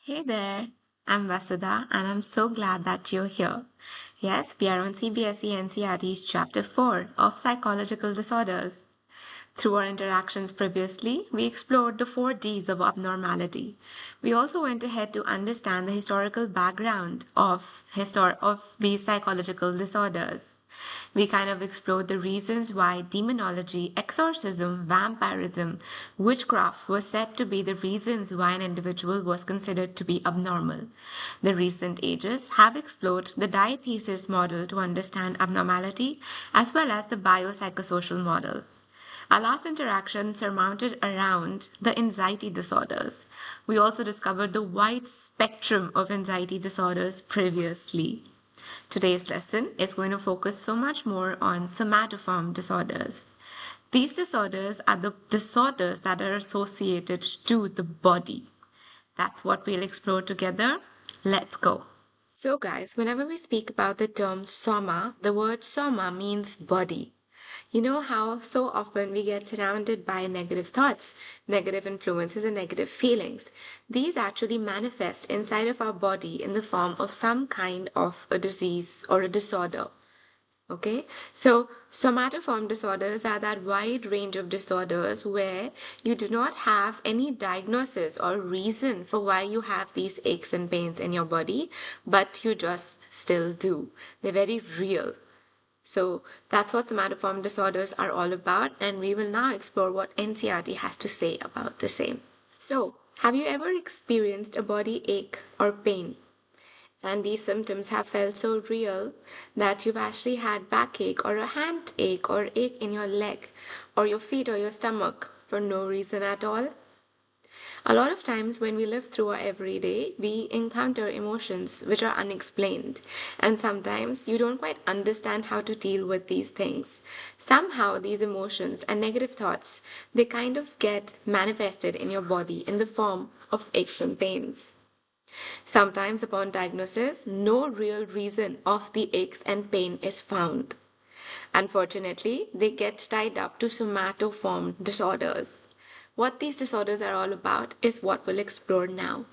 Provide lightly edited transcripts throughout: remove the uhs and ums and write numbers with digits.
Hey there, I'm Vasudha and I'm so glad that you're here. Yes, we are on CBSE NCERT's Chapter 4 of Psychological Disorders. Through our interactions previously, we explored the 4 Ds of abnormality. We also went ahead to understand the historical background of these psychological disorders. We kind of explored the reasons why demonology, exorcism, vampirism, witchcraft were said to be the reasons why an individual was considered to be abnormal. The recent ages have explored the diathesis model to understand abnormality as well as the biopsychosocial model. Our last interaction surmounted around the anxiety disorders. We also discovered the wide spectrum of anxiety disorders previously. Today's lesson is going to focus so much more on somatoform disorders. These disorders are the disorders that are associated to the body. That's what we'll explore together. Let's go. So guys, whenever we speak about the term soma, the word soma means body. You know how so often we get surrounded by negative thoughts, negative influences, and negative feelings. These actually manifest inside of our body in the form of some kind of a disease or a disorder. Okay, so somatoform disorders are that wide range of disorders where you do not have any diagnosis or reason for why you have these aches and pains in your body, but you just still do. They're very real. So that's what somatoform disorders are all about, and we will now explore what NCERT has to say about the same. So, have you ever experienced a body ache or pain? And these symptoms have felt so real that you've actually had backache or a hand ache or ache in your leg or your feet or your stomach for no reason at all? A lot of times when we live through our everyday, we encounter emotions which are unexplained, and sometimes you don't quite understand how to deal with these things. Somehow these emotions and negative thoughts, they kind of get manifested in your body in the form of aches and pains. Sometimes upon diagnosis, no real reason of the aches and pain is found. Unfortunately, they get tied up to somatoform disorders. What these disorders are all about is what we'll explore now.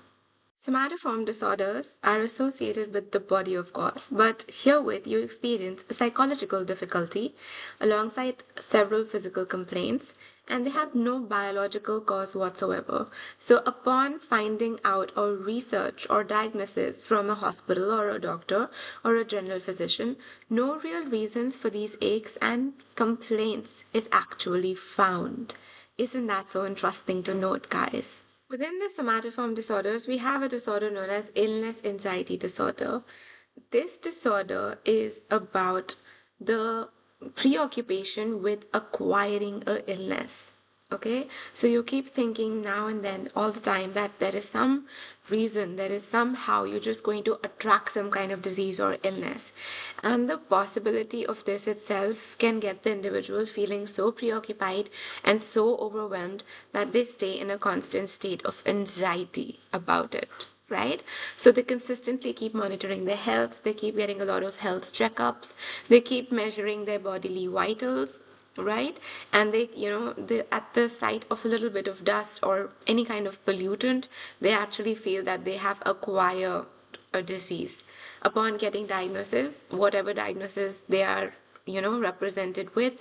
Somatoform disorders are associated with the body, of course, but herewith you experience a psychological difficulty alongside several physical complaints, and they have no biological cause whatsoever. So, upon finding out or research or diagnosis from a hospital or a doctor or a general physician, no real reasons for these aches and complaints is actually found. Isn't that so interesting to note, guys? Within the somatoform disorders, we have a disorder known as illness anxiety disorder. This disorder is about the preoccupation with acquiring a illness. Okay, so you keep thinking now and then all the time that there is some reason, there is somehow you're just going to attract some kind of disease or illness, and the possibility of this itself can get the individual feeling so preoccupied and so overwhelmed that they stay in a constant state of anxiety about it, right? So they consistently keep monitoring their health, they keep getting a lot of health checkups, they keep measuring their bodily vitals, right? And they at the sight of a little bit of dust or any kind of pollutant, they actually feel that they have acquired a disease. Upon getting diagnosis, whatever diagnosis they are represented with,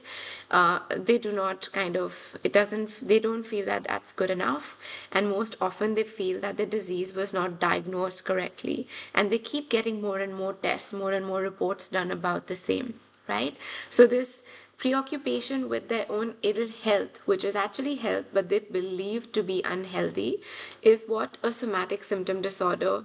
they do not kind of it doesn't they don't feel that that's good enough, and most often they feel that the disease was not diagnosed correctly, and they keep getting more and more tests, more and more reports done about the same, right? So this preoccupation with their own ill health, which is actually health but they believe to be unhealthy, is what a somatic symptom disorder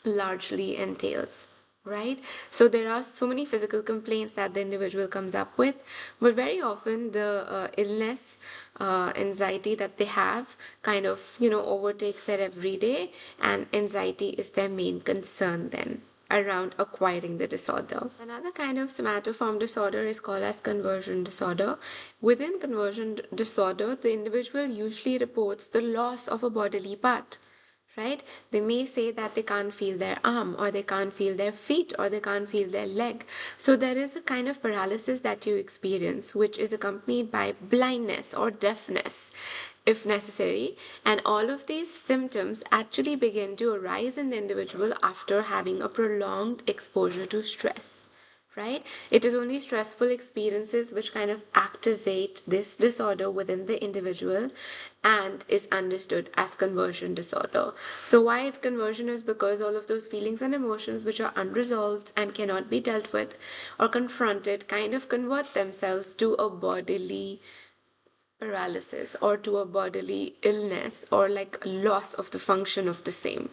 largely entails, right? So there are so many physical complaints that the individual comes up with, but very often the illness, anxiety that they have kind of overtakes their everyday, and anxiety is their main concern then around acquiring the disorder. Another kind of somatoform disorder is called as conversion disorder. Within conversion disorder, the individual usually reports the loss of a bodily part, right? They may say that they can't feel their arm, or they can't feel their feet, or they can't feel their leg. So there is a kind of paralysis that you experience, which is accompanied by blindness or deafness if necessary. And all of these symptoms actually begin to arise in the individual after having a prolonged exposure to stress, right? It is only stressful experiences which kind of activate this disorder within the individual and is understood as conversion disorder. So why it's conversion is because all of those feelings and emotions which are unresolved and cannot be dealt with or confronted kind of convert themselves to a bodily paralysis or to a bodily illness or like loss of the function of the same,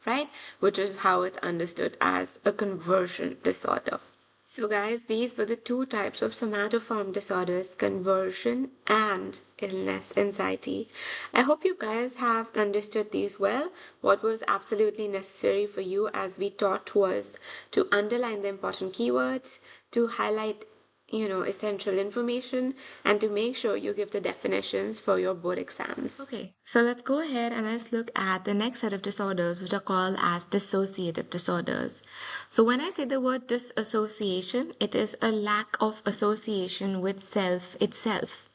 right? Which is how it's understood as a conversion disorder. So guys, these were the two types of somatoform disorders, conversion and illness anxiety. I hope you guys have understood these well. What was absolutely necessary for you as we taught was to underline the important keywords, to highlight essential information, and to make sure you give the definitions for your board exams. Okay, so let's go ahead and let's look at the next set of disorders, which are called as dissociative disorders. So when I say the word disassociation, it is a lack of association with self itself.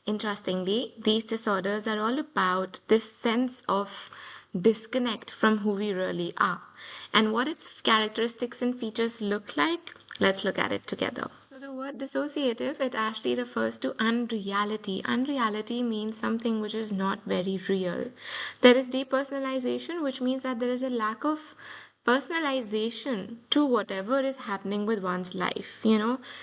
Interestingly, these disorders are all about this sense of disconnect from who we really are. And what its characteristics and features look like, let's look at it together. So the word dissociative, it actually refers to unreality. Unreality means something which is not very real. There is depersonalization, which means that there is a lack of personalization to whatever is happening with one's life.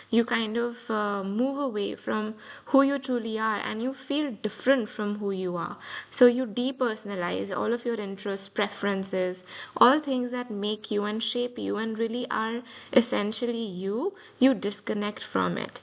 You kind of move away from who you truly are and you feel different from who you are. So you depersonalize all of your interests, preferences, all things that make you and shape you and really are essentially you disconnect from it.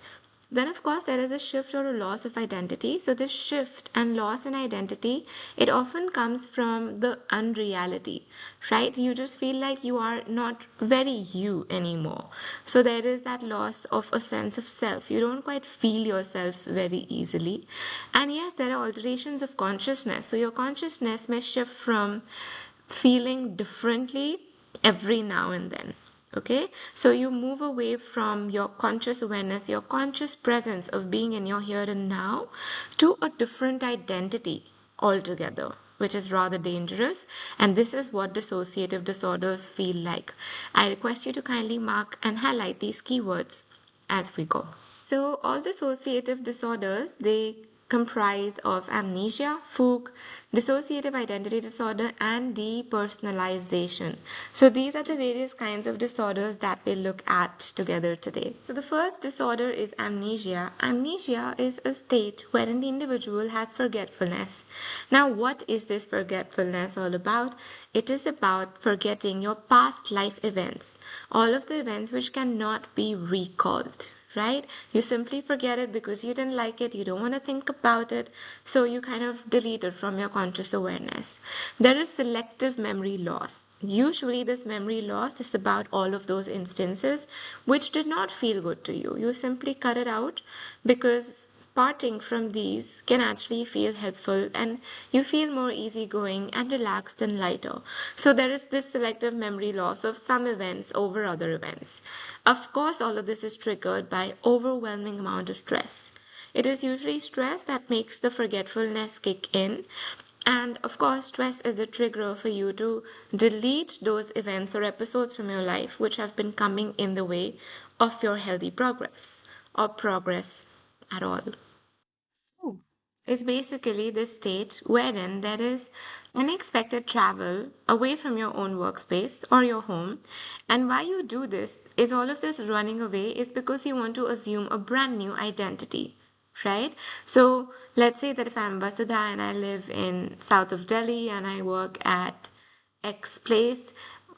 Then, of course, there is a shift or a loss of identity. So, this shift and loss in identity, it often comes from the unreality, right? You just feel like you are not very you anymore. So, there is that loss of a sense of self. You don't quite feel yourself very easily. And yes, there are alterations of consciousness. So, your consciousness may shift from feeling differently every now and then. Okay, so you move away from your conscious awareness, your conscious presence of being in your here and now, to a different identity altogether, which is rather dangerous. And this is what dissociative disorders feel like. I request you to kindly mark and highlight these keywords as we go. So all dissociative disorders, they comprise of amnesia, fugue, dissociative identity disorder, and depersonalization. So these are the various kinds of disorders that we'll look at together today. So the first disorder is amnesia. Amnesia is a state wherein the individual has forgetfulness. Now, what is this forgetfulness all about? It is about forgetting your past life events, all of the events which cannot be recalled. Right? You simply forget it because you didn't like it, you don't want to think about it, so you kind of delete it from your conscious awareness. There is selective memory loss. Usually, this memory loss is about all of those instances which did not feel good to you. You simply cut it out because parting from these can actually feel helpful and you feel more easygoing and relaxed and lighter. So there is this selective memory loss of some events over other events. Of course, all of this is triggered by overwhelming amount of stress. It is usually stress that makes the forgetfulness kick in. And of course, stress is a trigger for you to delete those events or episodes from your life which have been coming in the way of your healthy progress or progress at all. Is basically this state wherein there is unexpected travel away from your own workspace or your home. And why you do this is all of this running away is because you want to assume a brand new identity, right? So let's say that if I'm Vasudha and I live in south of Delhi and I work at X place,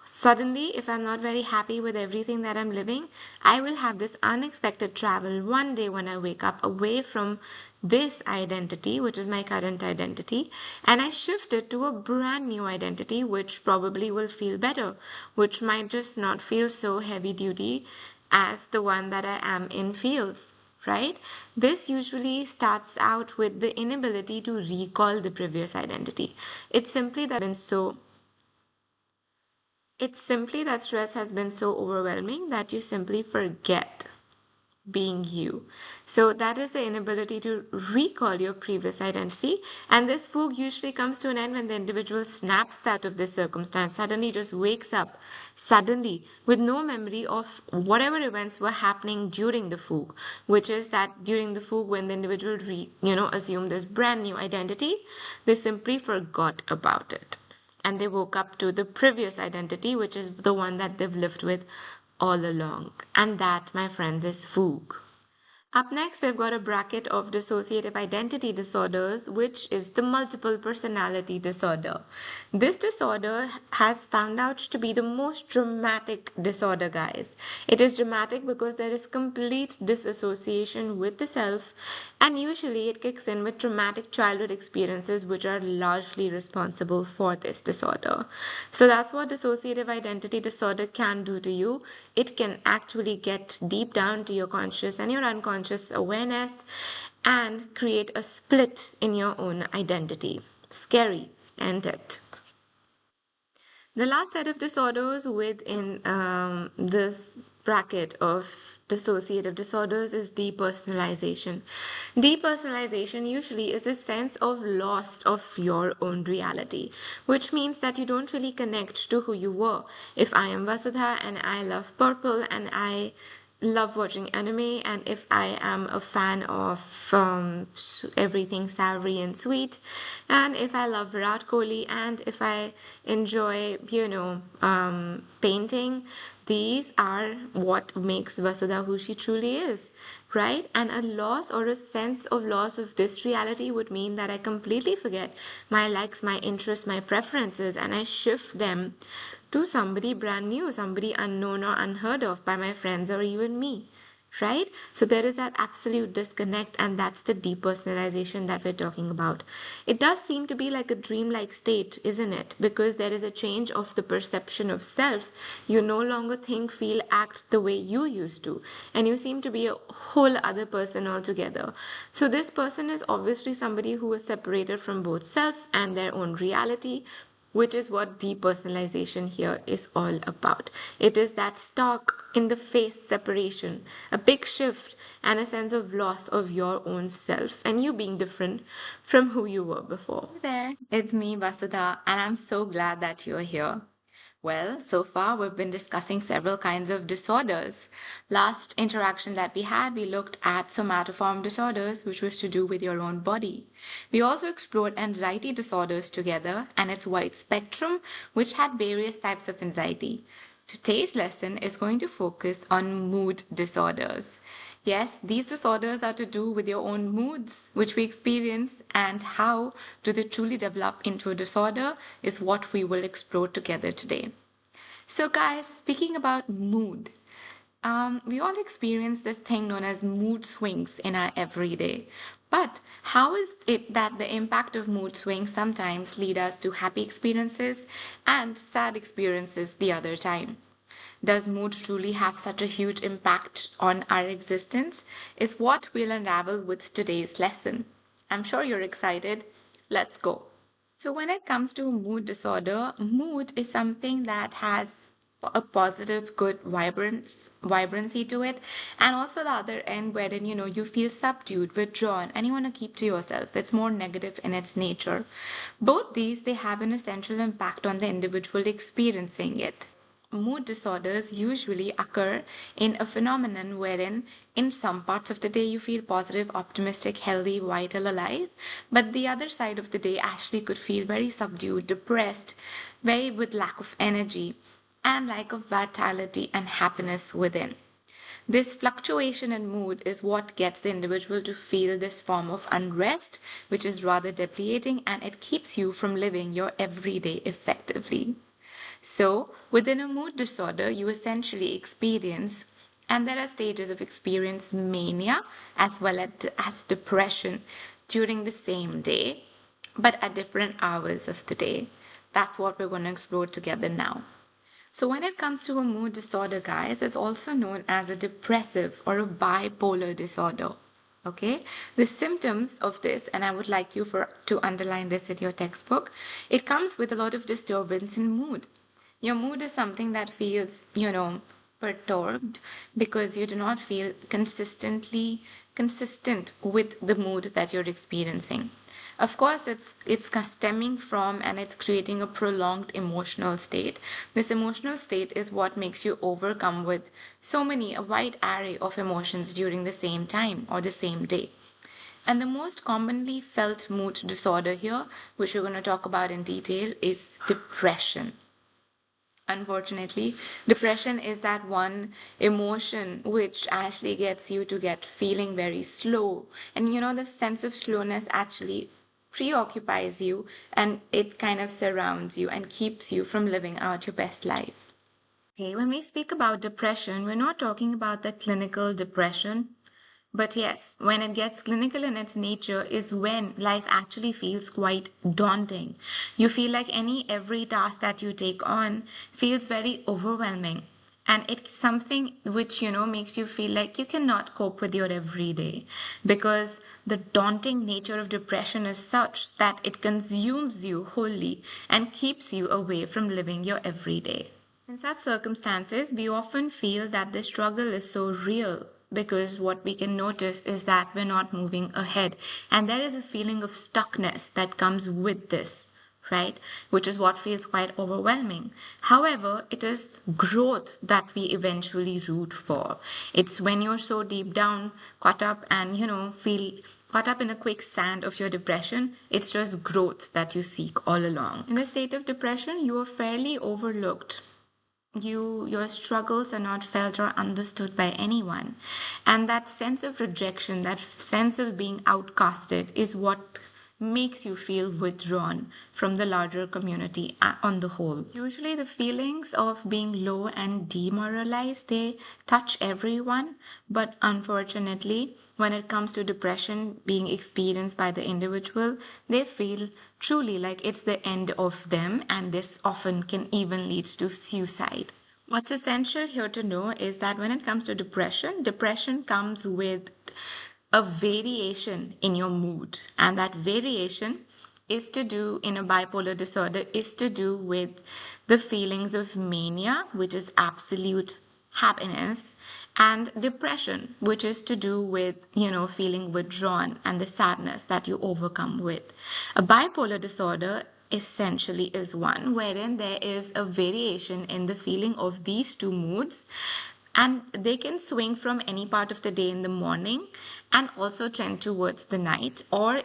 suddenly, if I'm not very happy with everything that I'm living, I will have this unexpected travel one day when I wake up away from this identity, which is my current identity, and I shift it to a brand new identity, which probably will feel better, which might just not feel so heavy duty as the one that I am in feels. Right? This usually starts out with the inability to recall the previous identity. It's simply that I've been so It's simply that stress has been so overwhelming that you simply forget being you. So that is the inability to recall your previous identity. And this fugue usually comes to an end when the individual snaps out of this circumstance, suddenly just wakes up, suddenly, with no memory of whatever events were happening during the fugue, which is that during the fugue, when the individual assumed this brand new identity, they simply forgot about it. And they woke up to the previous identity, which is the one that they've lived with all along. And that, my friends, is fugue. Up next, we've got a bracket of dissociative identity disorders, which is the multiple personality disorder. This disorder has found out to be the most dramatic disorder, guys. It is dramatic because there is complete disassociation with the self, and usually it kicks in with traumatic childhood experiences, which are largely responsible for this disorder. So that's what dissociative identity disorder can do to you. It can actually get deep down to your conscious and your unconscious awareness and create a split in your own identity. Scary, isn't it? The last set of disorders within this bracket of dissociative disorders is depersonalization. Depersonalization usually is a sense of loss of your own reality, which means that you don't really connect to who you were. If I am Vasudha and I love purple and I love watching anime, and if I am a fan of everything savory and sweet, and if I love Virat Kohli, and if I enjoy painting, these are what makes Vasudha who she truly is, right? And a loss or a sense of loss of this reality would mean that I completely forget my likes, my interests, my preferences, and I shift them to somebody brand new, somebody unknown or unheard of by my friends or even me, right? So there is that absolute disconnect, and that's the depersonalization that we're talking about. It does seem to be like a dreamlike state, isn't it? Because there is a change of the perception of self. You no longer think, feel, act the way you used to, and you seem to be a whole other person altogether. So this person is obviously somebody who is separated from both self and their own reality, which is what depersonalization here is all about. It is that stark in the face separation, a big shift, and a sense of loss of your own self and you being different from who you were before. Hey there, it's me, Vasudha, and I'm so glad that you're here. Well, so far we've been discussing several kinds of disorders. Last interaction that we had, we looked at somatoform disorders, which was to do with your own body. We also explored anxiety disorders together and its wide spectrum, which had various types of anxiety. Today's lesson is going to focus on mood disorders. Yes, these disorders are to do with your own moods, which we experience, and how do they truly develop into a disorder is what we will explore together today. So, guys, speaking about mood, we all experience this thing known as mood swings in our everyday. But how is it that the impact of mood swings sometimes lead us to happy experiences and sad experiences the other time? Does mood truly have such a huge impact on our existence? Is what we'll unravel with today's lesson. I'm sure you're excited. Let's go. So, when it comes to mood disorder, mood is something that has a positive, good vibrancy to it, and also the other end wherein you feel subdued, withdrawn, and you want to keep to yourself. It's more negative in its nature. Both these they have an essential impact on the individual experiencing it. Mood disorders usually occur in a phenomenon wherein in some parts of the day you feel positive, optimistic, healthy, vital, alive, but the other side of the day actually could feel very subdued, depressed, very with lack of energy and lack of vitality and happiness within. This fluctuation in mood is what gets the individual to feel this form of unrest, which is rather depleting, and it keeps you from living your everyday effectively. So, within a mood disorder, you essentially experience, and there are stages of experience, mania as well as depression during the same day, but at different hours of the day. That's what we're going to explore together now. So, when it comes to a mood disorder, guys, it's also known as a depressive or a bipolar disorder. Okay, the symptoms of this, and I would like you to underline this in your textbook, it comes with a lot of disturbance in mood. Your mood is something that feels, perturbed because you do not feel consistently consistent with the mood that you're experiencing. Of course, it's stemming from and it's creating a prolonged emotional state. This emotional state is what makes you overcome with a wide array of emotions during the same time or the same day. And the most commonly felt mood disorder here, which we're going to talk about in detail, is depression. Unfortunately, depression is that one emotion which actually gets you to get feeling very slow. And the sense of slowness actually preoccupies you and it kind of surrounds you and keeps you from living out your best life. Okay, when we speak about depression, we're not talking about the clinical depression. But yes, when it gets clinical in its nature is when life actually feels quite daunting. You feel like every task that you take on feels very overwhelming. And it's something which, makes you feel like you cannot cope with your everyday because the daunting nature of depression is such that it consumes you wholly and keeps you away from living your everyday. In such circumstances, we often feel that the struggle is so real because what we can notice is that we're not moving ahead. And there is a feeling of stuckness that comes with this, right? Which is what feels quite overwhelming. However, it is growth that we eventually root for. It's when you're so deep down, caught up and, feel caught up in a quicksand of your depression, it's just growth that you seek all along. In the state of depression, you are fairly overlooked. Your struggles are not felt or understood by anyone, and that sense of rejection, that sense of being outcasted, is what makes you feel withdrawn from the larger community on the whole. Usually the feelings of being low and demoralized, they touch everyone, but unfortunately when it comes to depression being experienced by the individual, they feel truly like it's the end of them, and this often can even lead to suicide. What's essential here to know is that when it comes to depression, depression comes with a variation in your mood, and that variation is to do in a bipolar disorder is to do with the feelings of mania, which is absolute happiness, and depression, which is to do with feeling withdrawn and the sadness that you overcome with. A bipolar disorder essentially is one wherein there is a variation in the feeling of these two moods, and they can swing from any part of the day in the morning and also trend towards the night, or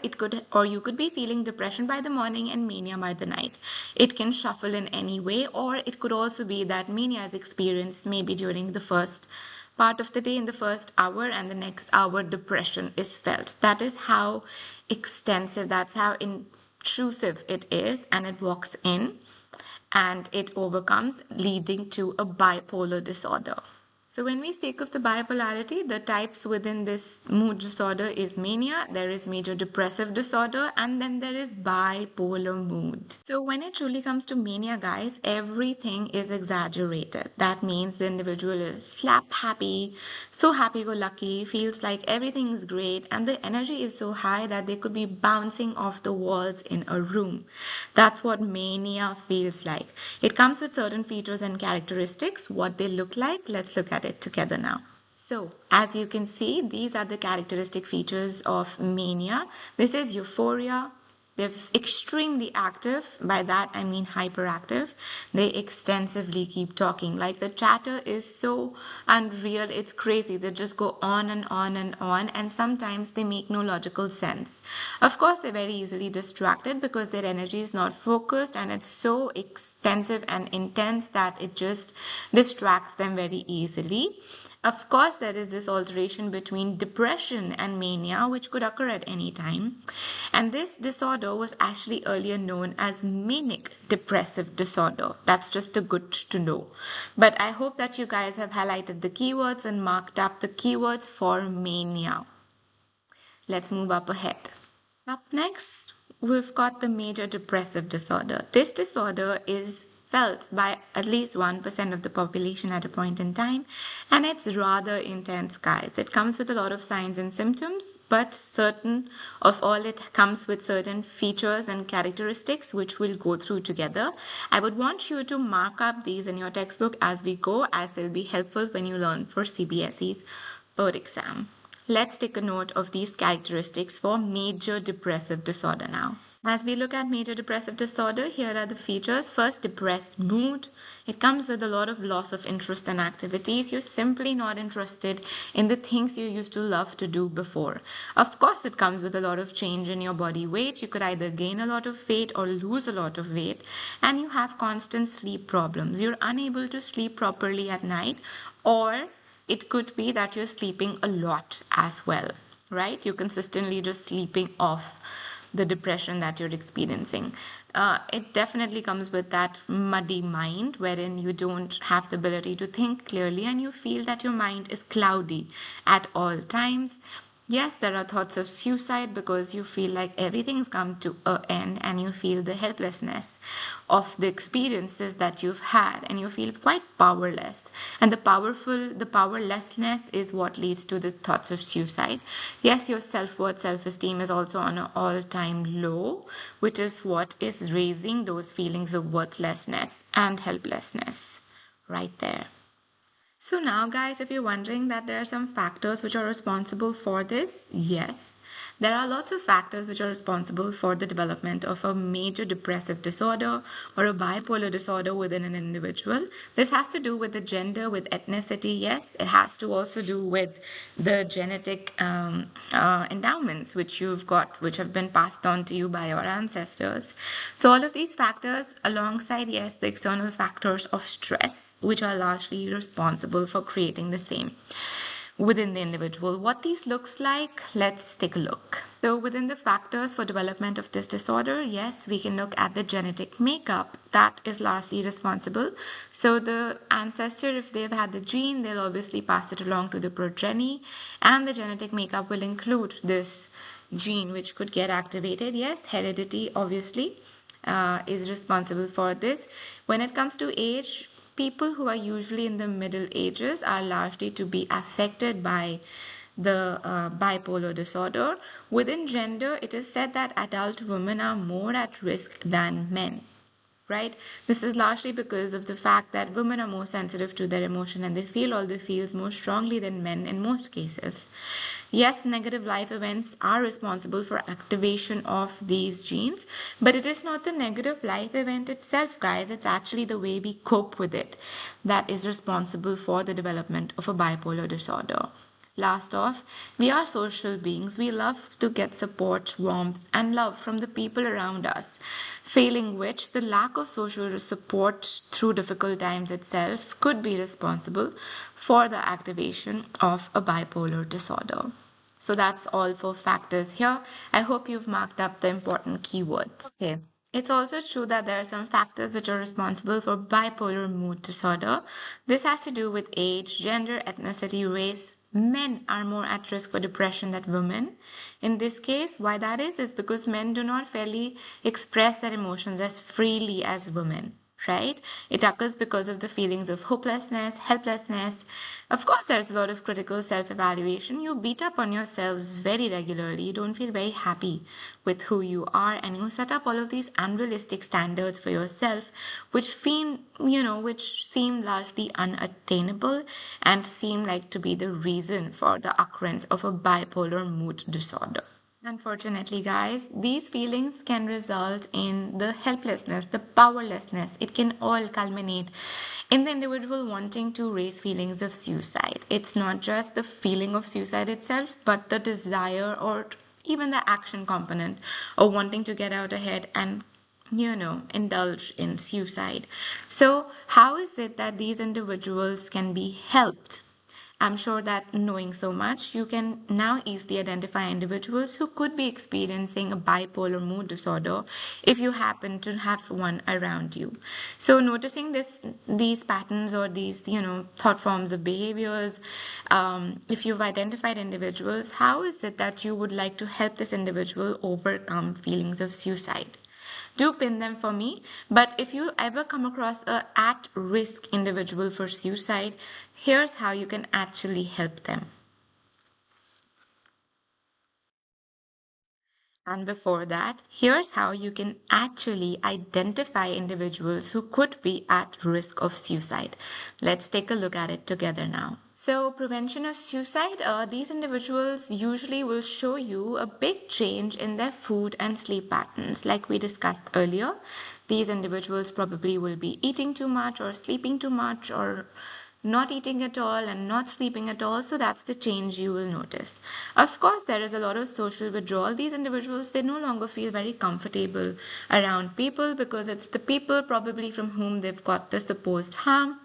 you could be feeling depression by the morning and mania by the night. It can shuffle in any way, or it could also be that mania is experienced maybe during the first part of the day in the first hour, and the next hour depression is felt. That is how extensive, that's how intrusive it is, and it walks in and it overcomes, leading to a bipolar disorder. So when we speak of the bipolarity, the types within this mood disorder is mania, there is major depressive disorder, and then there is bipolar mood. So when it truly comes to mania, guys, everything is exaggerated. That means the individual is slap happy, so happy-go-lucky, feels like everything is great, and the energy is so high that they could be bouncing off the walls in a room. That's what mania feels like. It comes with certain features and characteristics. What they look like, let's look at it together now. So, as you can see, these are the characteristic features of mania. This is euphoria. They're extremely active. By that, I mean hyperactive. They extensively keep talking. Like the chatter is so unreal. It's crazy. They just go on and on and on. And sometimes they make no logical sense. Of course, they're very easily distracted because their energy is not focused and it's so extensive and intense that it just distracts them very easily. Of course, there is this alteration between depression and mania, which could occur at any time. And this disorder was actually earlier known as manic depressive disorder. That's just a good to know. But I hope that you guys have highlighted the keywords and marked up the keywords for mania. Let's move up ahead. Up next, we've got the major depressive disorder. This disorder is felt by at least 1% of the population at a point in time, and it's rather intense, guys. It comes with a lot of signs and symptoms, but certain of all, it comes with certain features and characteristics which we'll go through together. I would want you to mark up these in your textbook as we go, as they'll be helpful when you learn for CBSE's board exam. Let's take a note of these characteristics for major depressive disorder now. As we look at major depressive disorder, here are the features. First, depressed mood. It comes with a lot of loss of interest in activities. You're simply not interested in the things you used to love to do before. Of course, it comes with a lot of change in your body weight. You could either gain a lot of weight or lose a lot of weight. And you have constant sleep problems. You're unable to sleep properly at night, or it could be that you're sleeping a lot as well, right? You're consistently just sleeping off the depression that you're experiencing. It definitely comes with that muddy mind wherein you don't have the ability to think clearly and you feel that your mind is cloudy at all times. Yes, there are thoughts of suicide because you feel like everything's come to an end and you feel the helplessness of the experiences that you've had and you feel quite powerless. And the powerlessness is what leads to the thoughts of suicide. Yes, your self-worth, self-esteem is also on an all-time low, which is what is raising those feelings of worthlessness and helplessness right there. So now, guys, if you're wondering that there are some factors which are responsible for this, yes, there are lots of factors which are responsible for the development of a major depressive disorder or a bipolar disorder within an individual. This has to do with the gender, with ethnicity, yes. It has to also do with the genetic endowments which you've got, which have been passed on to you by your ancestors. So all of these factors alongside, yes, the external factors of stress, which are largely responsible for creating the same within the individual. What these looks like, let's take a look. So within the factors for development of this disorder, yes, we can look at the genetic makeup that is largely responsible. So the ancestor, if they've had the gene, they'll obviously pass it along to the progeny, and the genetic makeup will include this gene which could get activated. Yes, heredity obviously is responsible for this. When it comes to age, people who are usually in the middle ages are largely to be affected by the bipolar disorder. Within gender, it is said that adult women are more at risk than men, right? This is largely because of the fact that women are more sensitive to their emotion and they feel all the feels more strongly than men in most cases. Yes, negative life events are responsible for activation of these genes, but it is not the negative life event itself, guys. It's actually the way we cope with it that is responsible for the development of a bipolar disorder. Last off, we are social beings. We love to get support, warmth, and love from the people around us, failing which the lack of social support through difficult times itself could be responsible for the activation of a bipolar disorder. So that's all for factors here. I hope you've marked up the important keywords. Okay. It's also true that there are some factors which are responsible for bipolar mood disorder. This has to do with age, gender, ethnicity, race. Men are more at risk for depression than women. In this case, why that is because men do not fairly express their emotions as freely as women, right? It occurs because of the feelings of hopelessness, helplessness. Of course, there's a lot of critical self-evaluation. You beat up on yourselves very regularly. You don't feel very happy with who you are, and you set up all of these unrealistic standards for yourself, which seem largely unattainable and seem like to be the reason for the occurrence of a bipolar mood disorder. Unfortunately, guys, these feelings can result in the helplessness, the powerlessness. It can all culminate in the individual wanting to raise feelings of suicide. It's not just the feeling of suicide itself, but the desire or even the action component of wanting to get out ahead and indulge in suicide. So how is it that these individuals can be helped? I'm sure that knowing so much, you can now easily identify individuals who could be experiencing a bipolar mood disorder if you happen to have one around you. So noticing these patterns or these, thought forms of behaviors, if you've identified individuals, how is it that you would like to help this individual overcome feelings of suicide? do pin them for me. But if you ever come across a at-risk individual for suicide, here's how you can actually help them. And before that, here's how you can actually identify individuals who could be at risk of suicide. Let's take a look at it together now. So, prevention of suicide, these individuals usually will show you a big change in their food and sleep patterns. Like we discussed earlier, these individuals probably will be eating too much or sleeping too much or not eating at all and not sleeping at all. So that's the change you will notice. Of course, there is a lot of social withdrawal. These individuals, they no longer feel very comfortable around people because it's the people probably from whom they've got the supposed harm,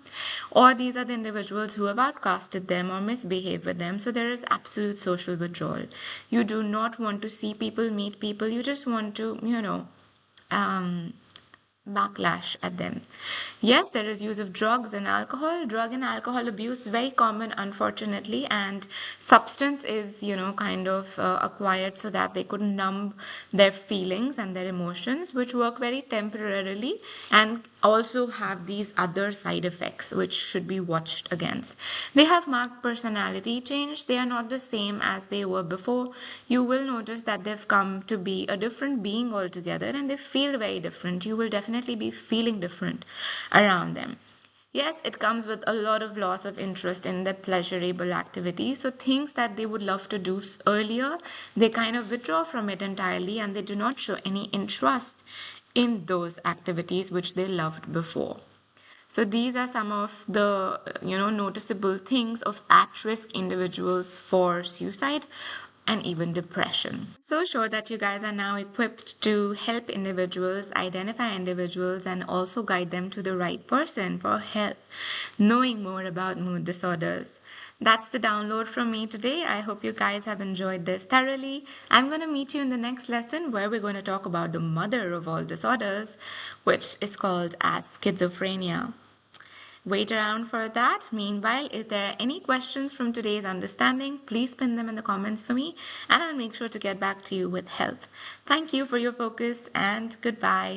or these are the individuals who have outcasted them or misbehaved with them. So there is absolute social withdrawal. You do not want to see people, meet people. You just want to, backlash at them. Yes, there is use of drugs and alcohol. Drug and alcohol abuse very common, unfortunately, and substance is, kind of acquired so that they could numb their feelings and their emotions, which work very temporarily and also have these other side effects which should be watched against. They have marked personality change. They are not the same as they were before. You will notice that they've come to be a different being altogether and they feel very different. You will definitely be feeling different around them. Yes, it comes with a lot of loss of interest in their pleasurable activities. So things that they would love to do earlier, they kind of withdraw from it entirely and they do not show any interest in those activities which they loved before. So these are some of the noticeable things of at-risk individuals for suicide and even depression. So sure that you guys are now equipped to help individuals, identify individuals, and also guide them to the right person for help, knowing more about mood disorders. That's the download from me today. I hope you guys have enjoyed this thoroughly. I'm going to meet you in the next lesson where we're going to talk about the mother of all disorders, which is called as schizophrenia. Wait around for that. Meanwhile, if there are any questions from today's understanding, please pin them in the comments for me and I'll make sure to get back to you with help. Thank you for your focus and goodbye.